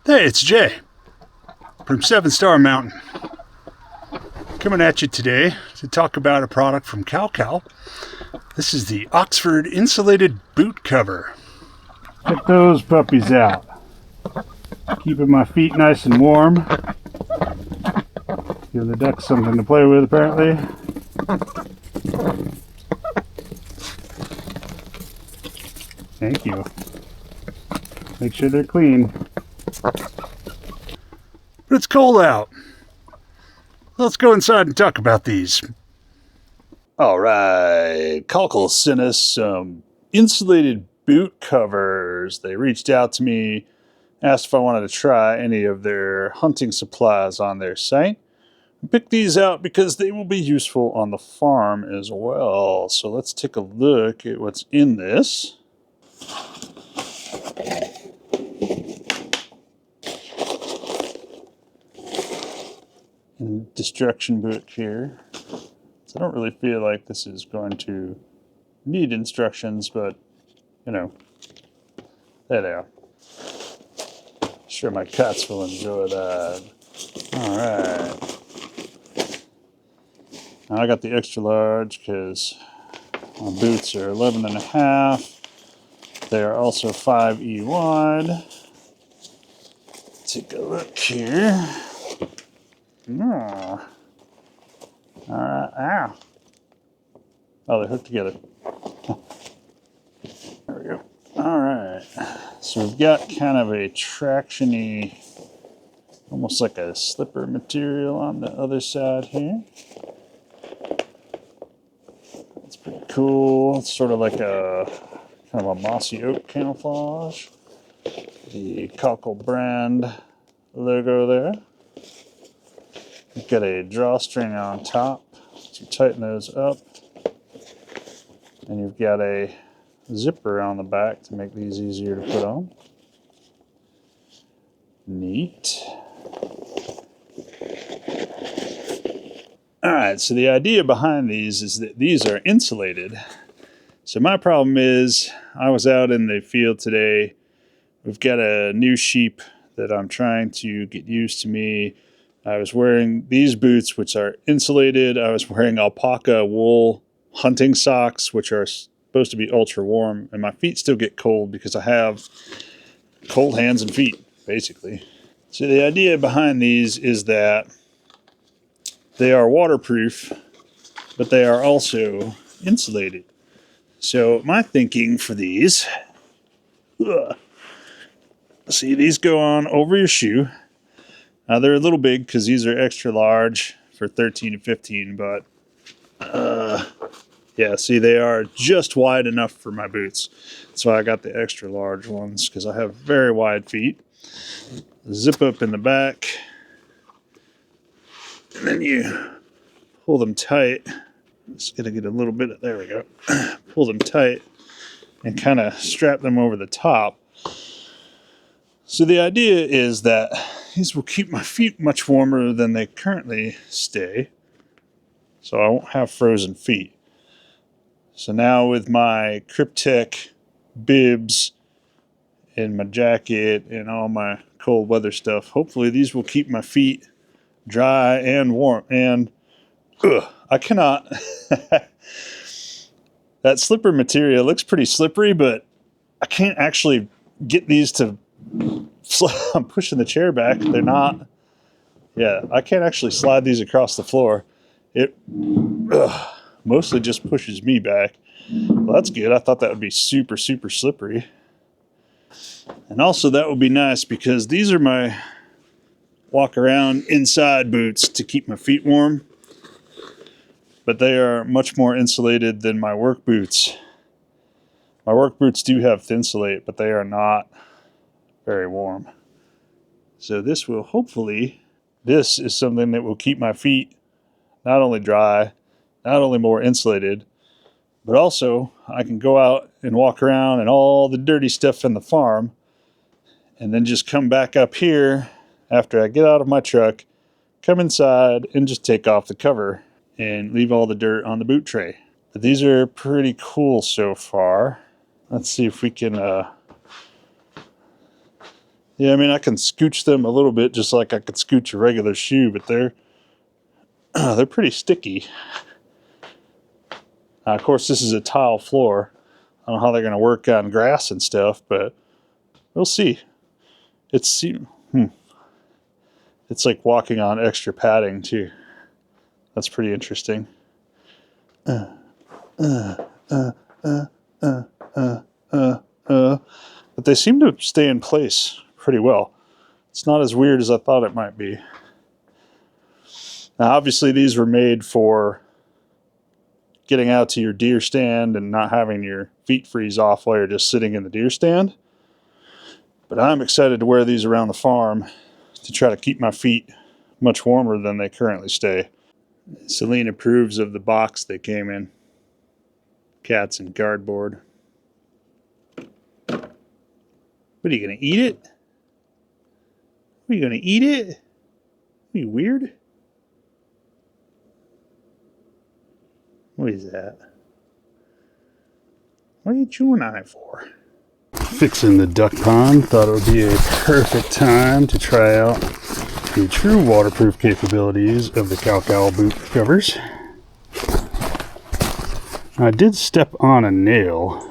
Hey, it's Jay from 7 Star Mountain. Coming at you today to talk about a product from Kalkal. This is the Oxford Insulated Boot Cover. Check those puppies out. Keeping my feet nice and warm. Give the ducks something to play with, apparently. Thank you. Make sure they're clean. But it's cold out. Let's go inside and talk about these. All right. Kalkal sent us some insulated boot covers. They reached out to me, asked if I wanted to try any of their hunting supplies on their site. I picked these out because they will be useful on the farm as well. So let's take a look at what's in this. And destruction book here. So I don't really feel like this is going to need instructions, but you know, there they are. Sure my cats will enjoy that. All right. Now I got the extra large because my boots are 11.5. They are also 5E wide. Take a look here. All right, ow. Oh, they're hooked together. There we go. All right. So we've got kind of a traction-y, almost like a slipper material on the other side here. It's pretty cool. It's sort of like a kind of a mossy oak camouflage. The Kalkal brand logo there. You've got a drawstring on top to tighten those up. And you've got a zipper on the back to make these easier to put on. Neat. Alright, so the idea behind these is that these are insulated. So my problem is, I was out in the field today. We've got a new sheep that I'm trying to get used to me. I was wearing these boots, which are insulated. I was wearing alpaca wool hunting socks, which are supposed to be ultra warm, and my feet still get cold because I have cold hands and feet, basically. So the idea behind these is that they are waterproof, but they are also insulated. So my thinking for these, see, these go on over your shoe. Now they're a little big because these are extra large for 13 to 15, but yeah, see, they are just wide enough for my boots. So I got the extra large ones because I have very wide feet. Zip up in the back, and then you pull them tight. Just gonna get a little bit of, there we go. Pull them tight and kind of strap them over the top. So the idea is that these will keep my feet much warmer than they currently stay. So I won't have frozen feet. So now with my Cryptek bibs and my jacket and all my cold weather stuff, hopefully these will keep my feet dry and warm. And I cannot. That slipper material looks pretty slippery, but I can't actually get these to. I'm pushing the chair back. They're not. Yeah, I can't actually slide these across the floor. It mostly just pushes me back. Well, that's good. I thought that would be super, super slippery. And also that would be nice because these are my walk around inside boots to keep my feet warm. But they are much more insulated than my work boots. My work boots do have Thinsulate, but they are not very warm. So this will hopefully, this is something that will keep my feet not only dry, not only more insulated, but also I can go out and walk around and all the dirty stuff in the farm and then just come back up here after I get out of my truck, come inside and just take off the cover and leave all the dirt on the boot tray. But these are pretty cool so far. Let's see if we can Yeah, I mean, I can scooch them a little bit just like I could scooch a regular shoe, but they're pretty sticky. Of course, this is a tile floor. I don't know how they're going to work on grass and stuff, but we'll see. It's like walking on extra padding too. That's pretty interesting. But they seem to stay in place pretty well. It's not as weird as I thought it might be. Now, obviously, these were made for getting out to your deer stand and not having your feet freeze off while you're just sitting in the deer stand. But I'm excited to wear these around the farm to try to keep my feet much warmer than they currently stay. Celine approves of the box they came in. Cats and cardboard. What, are you going to eat it? Are you going to eat it? Are you weird? What is that? What are you chewing on it for? Fixing the duck pond. Thought it would be a perfect time to try out the true waterproof capabilities of the Kalkal boot covers. I did step on a nail,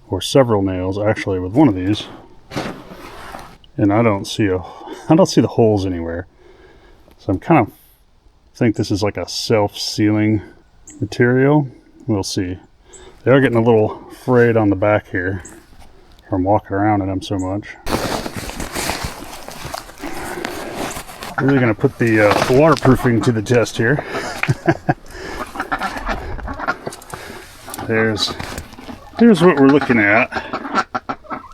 or several nails actually, with one of these, and I don't see the holes anywhere. So I'm kind of think this is like a self-sealing material. We'll see. They are getting a little frayed on the back here from walking around in them so much. Really going to put the waterproofing to the test here. There's what we're looking at.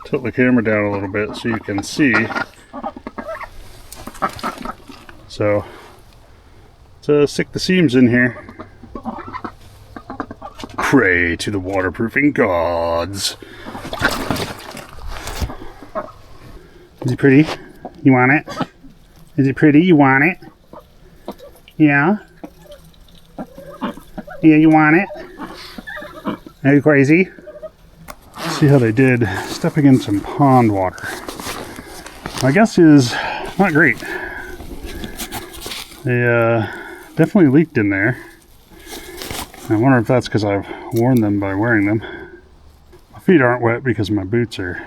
Tilt the camera down a little bit so you can see. So let's stick the seams in here. Pray to the waterproofing gods. Is it pretty? You want it? Is it pretty? You want it? Yeah? Yeah, you want it? Are you crazy? See how they did stepping in some pond water. My guess is not great. They definitely leaked in there. I wonder if that's because I've worn them by wearing them. My feet aren't wet because my boots are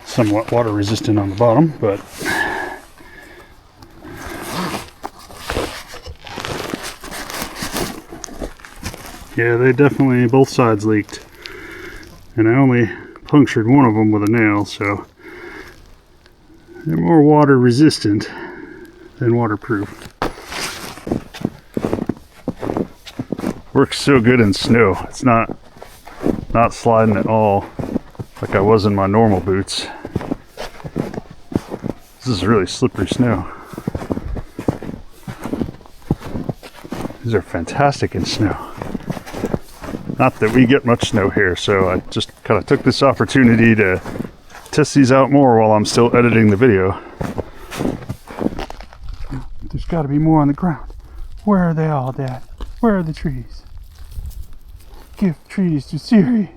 somewhat water resistant on the bottom, but yeah, they definitely, both sides leaked. And I only punctured one of them with a nail, so they're more water resistant than waterproof. Works so good in snow. It's not sliding at all like I was in my normal boots. This is really slippery snow. These are fantastic in snow. Not that we get much snow here, so I just kind of took this opportunity to test these out more while I'm still editing the video. There's got to be more on the ground. Where are they all, Dad? Where are the trees? Give trees to Siri.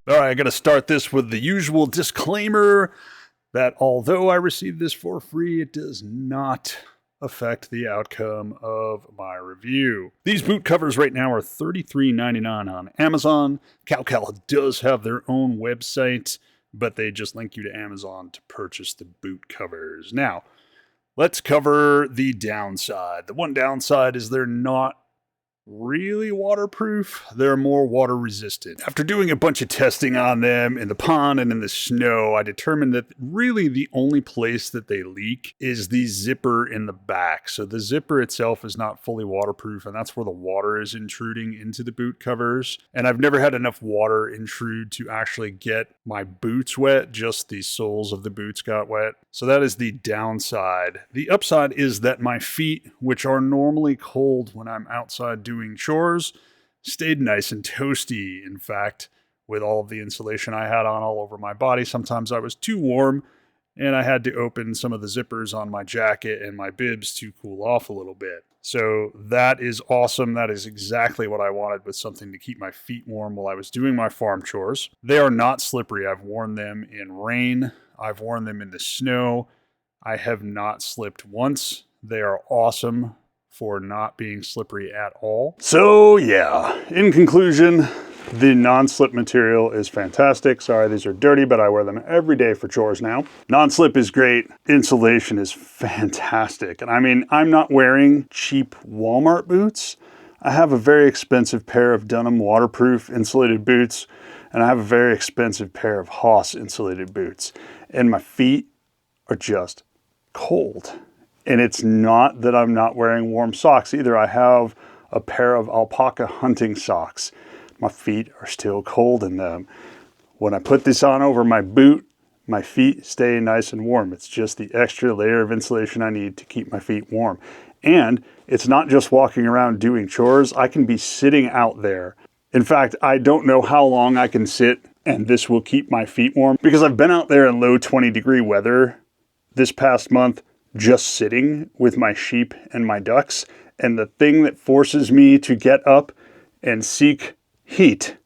Alright, I gotta start this with the usual disclaimer that although I received this for free, it does not affect the outcome of my review. These boot covers right now are $33.99 on Amazon. Kalkal does have their own website, but they just link you to Amazon to purchase the boot covers. Now, let's cover the downside. The one downside is they're not really waterproof. They're more water resistant. After doing a bunch of testing on them in the pond and in the snow, I determined that really the only place that they leak is the zipper in the back. So the zipper itself is not fully waterproof, and that's where the water is intruding into the boot covers. And I've never had enough water intrude to actually get my boots wet. Just the soles of the boots got wet. So that is the downside. The upside is that my feet, which are normally cold when I'm outside doing chores, stayed nice and toasty. In fact, with all of the insulation I had on all over my body, sometimes I was too warm and I had to open some of the zippers on my jacket and my bibs to cool off a little bit. So that is awesome. That is exactly what I wanted, with something to keep my feet warm while I was doing my farm chores. They are not slippery. I've worn them in rain. I've worn them in the snow. I have not slipped once. They are awesome for not being slippery at all. So yeah, in conclusion, the non-slip material is fantastic. Sorry, these are dirty, but I wear them every day for chores now. Non-slip is great. Insulation is fantastic. And I mean, I'm not wearing cheap Walmart boots. I have a very expensive pair of Dunham waterproof insulated boots, and I have a very expensive pair of Haas insulated boots. And my feet are just cold. And it's not that I'm not wearing warm socks either. I have a pair of alpaca hunting socks. My feet are still cold in them. When I put this on over my boot, my feet stay nice and warm. It's just the extra layer of insulation I need to keep my feet warm. And it's not just walking around doing chores. I can be sitting out there. In fact, I don't know how long I can sit and this will keep my feet warm, because I've been out there in low 20-degree weather this past month, just sitting with my sheep and my ducks. And the thing that forces me to get up and seek heat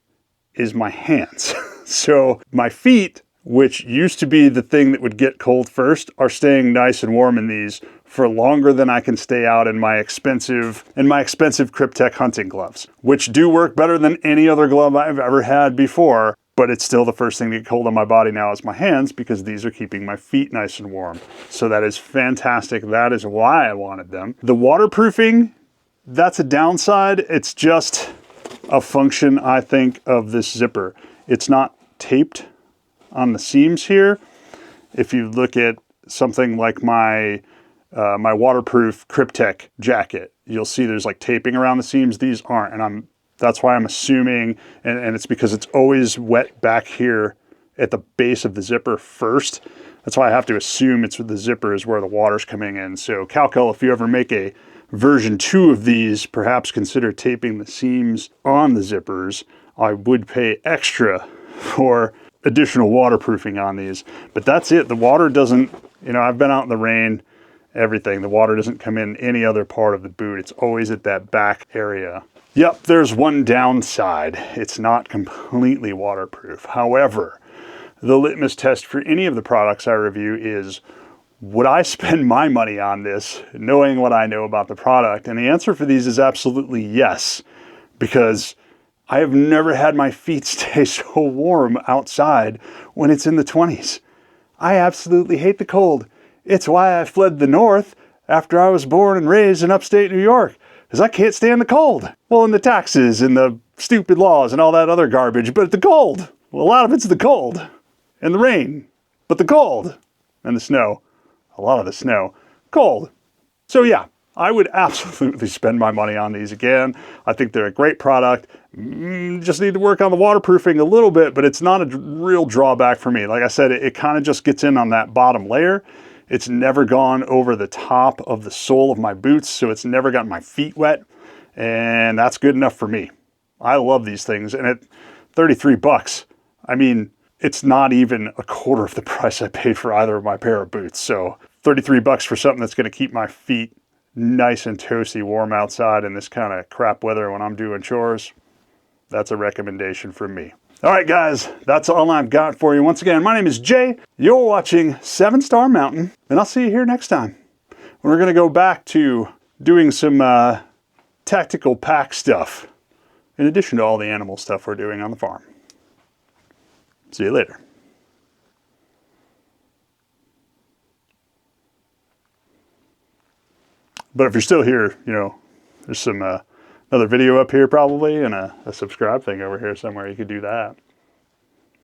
is my hands. So my feet, which used to be the thing that would get cold first, are staying nice and warm in these for longer than I can stay out in my expensive Kryptek hunting gloves, which do work better than any other glove I've ever had before. But it's still the first thing to get cold on my body now is my hands, because these are keeping my feet nice and warm. So that is fantastic. That is why I wanted them. The waterproofing, that's a downside. It's just a function, I think, of this zipper. It's not taped on the seams here. If you look at something like my my waterproof Kryptek jacket, you'll see there's like taping around the seams. These aren't, and that's why I'm assuming, and it's because it's always wet back here at the base of the zipper first. That's why I have to assume it's the zipper is where the water's coming in. So Kalkal, if you ever make a version 2 of these, perhaps consider taping the seams on the zippers. I would pay extra for additional waterproofing on these, but that's it. The water doesn't, I've been out in the rain, everything. The water doesn't come in any other part of the boot. It's always at that back area. Yep, there's one downside. It's not completely waterproof. However, the litmus test for any of the products I review is, would I spend my money on this knowing what I know about the product? And the answer for these is absolutely yes, because I have never had my feet stay so warm outside when it's in the 20s. I absolutely hate the cold. It's why I fled the north after I was born and raised in upstate New York, because I can't stand the cold. Well, and the taxes and the stupid laws and all that other garbage, but the cold. Well, a lot of it's the cold and the rain, but the cold and the snow. A lot of the snow, cold. So yeah, I would absolutely spend my money on these again. I think they're a great product. Just need to work on the waterproofing a little bit, but it's not a real drawback for me. Like I said, it kind of just gets in on that bottom layer. It's never gone over the top of the sole of my boots, so it's never gotten my feet wet, and that's good enough for me. I love these things, and at 33 bucks, I mean, it's not even a quarter of the price I paid for either of my pair of boots. So 33 bucks for something that's going to keep my feet nice and toasty warm outside in this kind of crap weather when I'm doing chores, that's a recommendation from me. All right, guys, that's all I've got for you. Once again, my name is Jay. You're watching 7 Star Mountain, and I'll see you here next time. We're going to go back to doing some tactical pack stuff, in addition to all the animal stuff we're doing on the farm. See you later. But if you're still here, there's some another video up here probably, and a subscribe thing over here somewhere. You could do that.